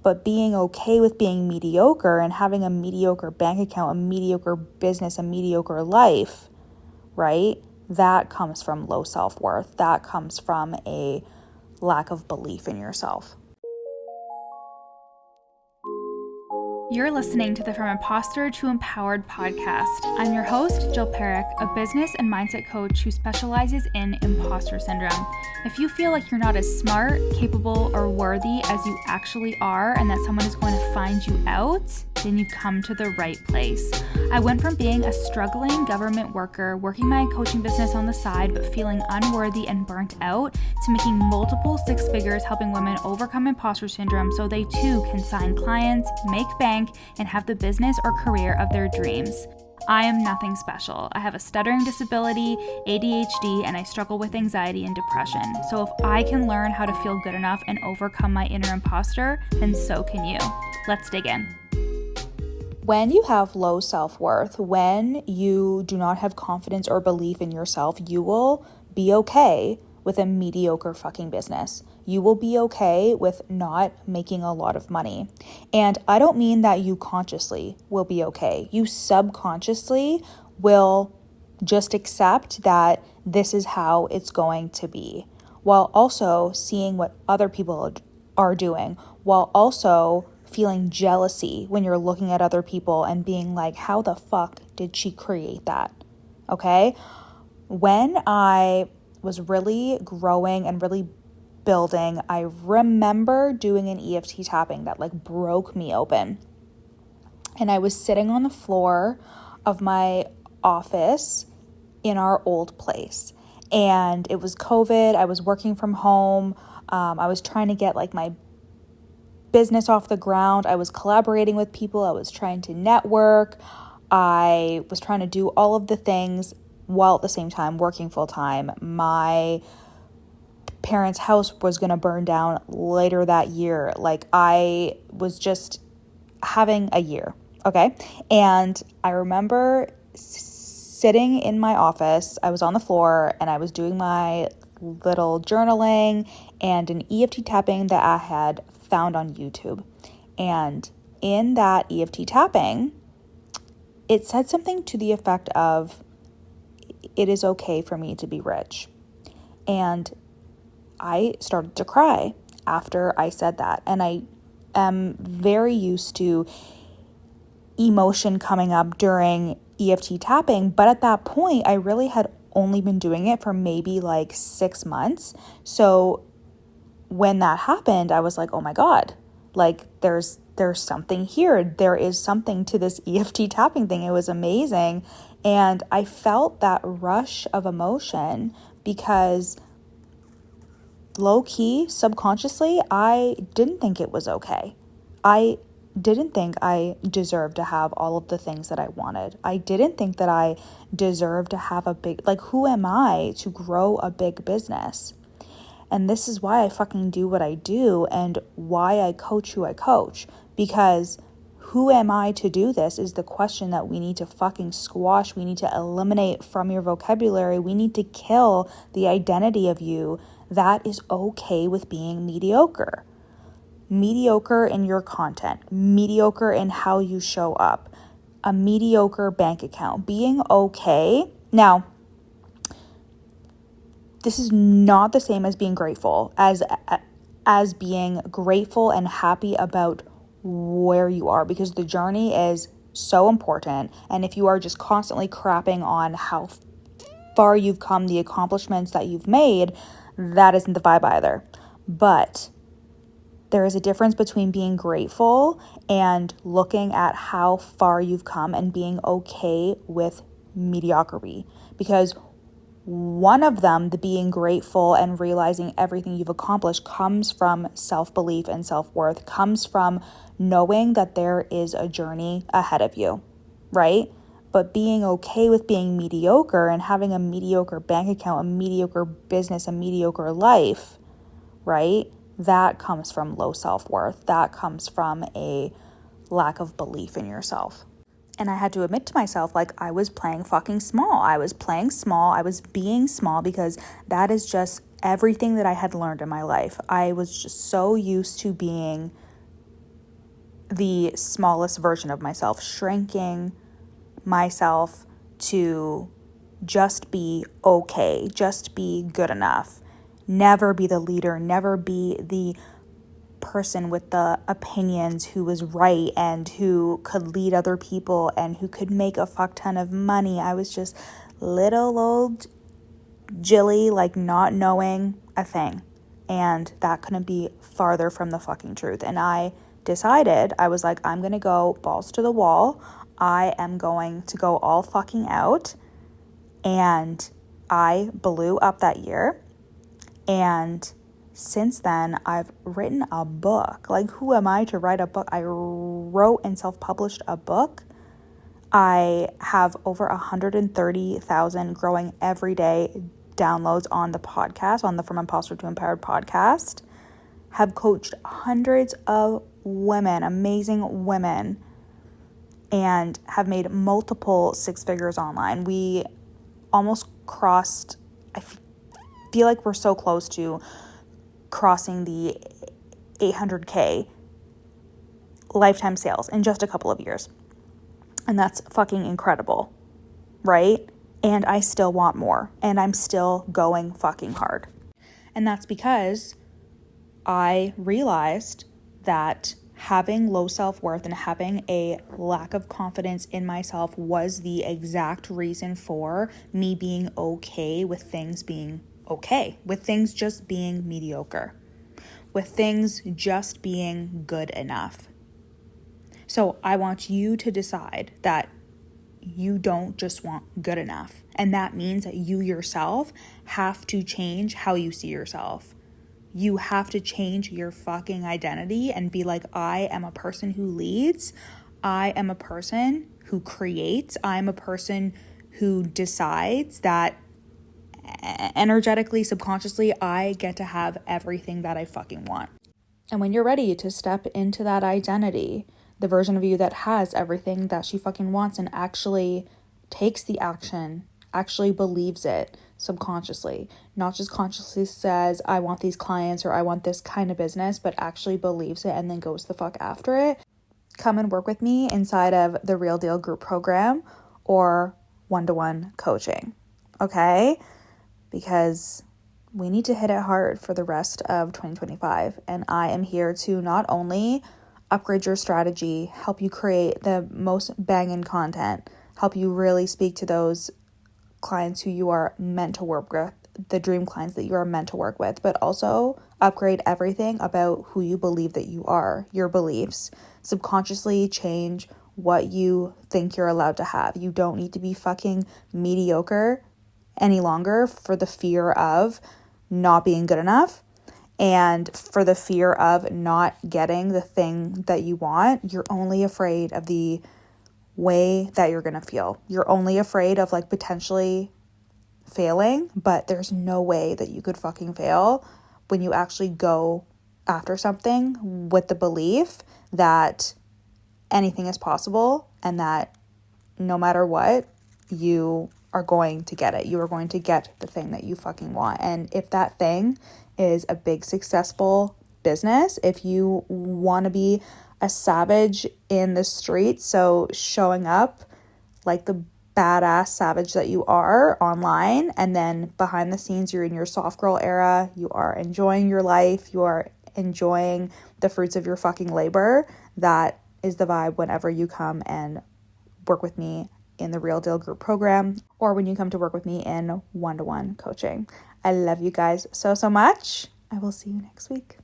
But being okay with being mediocre and having a mediocre bank account, a mediocre business, a mediocre life, right? That comes from low self-worth. That comes from a lack of belief in yourself. You're listening to the From Imposter to Empowered podcast. I'm your host, Jill Perrick, a business and mindset coach who specializes in imposter syndrome. If you feel like you're not as smart, capable, or worthy as you actually are, and that someone is going to find you out, then you've come to the right place. I went from being a struggling government worker, working my coaching business on the side, but feeling unworthy and burnt out, to making multiple six figures helping women overcome imposter syndrome so they too can sign clients, make bank, and have the business or career of their dreams. I am nothing special. I have a stuttering disability, ADHD, and I struggle with anxiety and depression. So if I can learn how to feel good enough and overcome my inner imposter, then so can you. Let's dig in. When you have low self-worth, when you do not have confidence or belief in yourself, you will be okay with a mediocre fucking business. You will be okay with not making a lot of money. And I don't mean that you consciously will be okay. You subconsciously will just accept that this is how it's going to be, while also seeing what other people are doing, while also feeling jealousy when you're looking at other people and being like, how the fuck did she create that? Okay? When I was really growing and really building, I remember doing an EFT tapping that like broke me open. And I was sitting on the floor of my office in our old place. And it was COVID. I was working from home. I was trying to get like my business off the ground. I was collaborating with people. I was trying to network. I was trying to do all of the things while at the same time working full time. My parents' house was going to burn down later that year. Like I was just having a year. Okay. And I remember sitting in my office. I was on the floor and I was doing my little journaling and an EFT tapping that I had found on YouTube. And in that EFT tapping, it said something to the effect of, it is okay for me to be rich. And I started to cry after I said that. And I am very used to emotion coming up during EFT tapping. But at that point, I really had only been doing it for maybe like 6 months. So when that happened, I was like, oh my God, like there's something here. There is something to this EFT tapping thing. It was amazing. And I felt that rush of emotion because low key, subconsciously, I didn't think it was okay. I didn't think I deserved to have all of the things that I wanted. I didn't think that I deserved to have a big, like, who am I to grow a big business? And this is why I fucking do what I do and why I coach who I coach. Because who am I to do this is the question that we need to fucking squash. We need to eliminate from your vocabulary. We need to kill the identity of you that is okay with being mediocre. Mediocre in your content, mediocre in how you show up, a mediocre bank account, being okay. Now, this is not the same as being grateful, as being grateful and happy about where you are, because the journey is so important. And if you are just constantly crapping on how far you've come, the accomplishments that you've made, that isn't the vibe either. But there is a difference between being grateful and looking at how far you've come and being okay with mediocrity. Because one of them, the being grateful and realizing everything you've accomplished, comes from self-belief and self-worth, comes from knowing that there is a journey ahead of you, right? But being okay with being mediocre and having a mediocre bank account, a mediocre business, a mediocre life, right? That comes from low self-worth. That comes from a lack of belief in yourself. And I had to admit to myself, like, I was playing fucking small. I was playing small. I was being small because that is just everything that I had learned in my life. I was just so used to being the smallest version of myself, shrinking myself to just be okay, just be good enough, never be the leader, never be the person with the opinions who was right and who could lead other people and who could make a fuck ton of money. I was just little old Jilly, like not knowing a thing. And that couldn't be farther from the fucking truth. And I decided, I was like, I'm going to go balls to the wall. I am going to go all fucking out. And I blew up that year. And since then, I've written a book. Like, who am I to write a book? I wrote and self-published a book. I have over 130,000 growing every day downloads on the podcast, on the From Imposter to Empowered podcast. Have coached hundreds of women, amazing women, and have made multiple six figures online. We almost crossed, I feel like we're so close to crossing the 800K lifetime sales in just a couple of years. And that's fucking incredible, right? And I still want more, and I'm still going fucking hard. And that's because I realized that having low self-worth and having a lack of confidence in myself was the exact reason for me being okay with things being okay, with things just being mediocre, with things just being good enough. So I want you to decide that you don't just want good enough. And that means that you yourself have to change how you see yourself. You have to change your fucking identity and be like, I am a person who leads. I am a person who creates. I'm a person who decides that energetically, subconsciously, I get to have everything that I fucking want. And when you're ready to step into that identity, the version of you that has everything that she fucking wants and actually takes the action, actually believes it subconsciously, not just consciously says, I want these clients or I want this kind of business, but actually believes it and then goes the fuck after it. Come and work with me inside of the Real Deal group program or one-to-one coaching, okay? Because we need to hit it hard for the rest of 2025. And I am here to not only upgrade your strategy, help you create the most banging content, help you really speak to those clients who you are meant to work with, the dream clients that you are meant to work with, but also upgrade everything about who you believe that you are, your beliefs, subconsciously change what you think you're allowed to have. You don't need to be fucking mediocre any longer for the fear of not being good enough. And for the fear of not getting the thing that you want, you're only afraid of the way that you're going to feel. You're only afraid of like potentially failing, but there's no way that you could fucking fail when you actually go after something with the belief that anything is possible and that no matter what, you are going to get it. You are going to get the thing that you fucking want. And if that thing is a big successful business, if you want to be a savage in the streets, so showing up like the badass savage that you are online, and then behind the scenes you're in your soft girl era, you are enjoying your life, you are enjoying the fruits of your fucking labor, that is the vibe whenever you come and work with me in the Real Deal group program or when you come to work with me in one-to-one coaching. I love you guys so much. I will see you next week.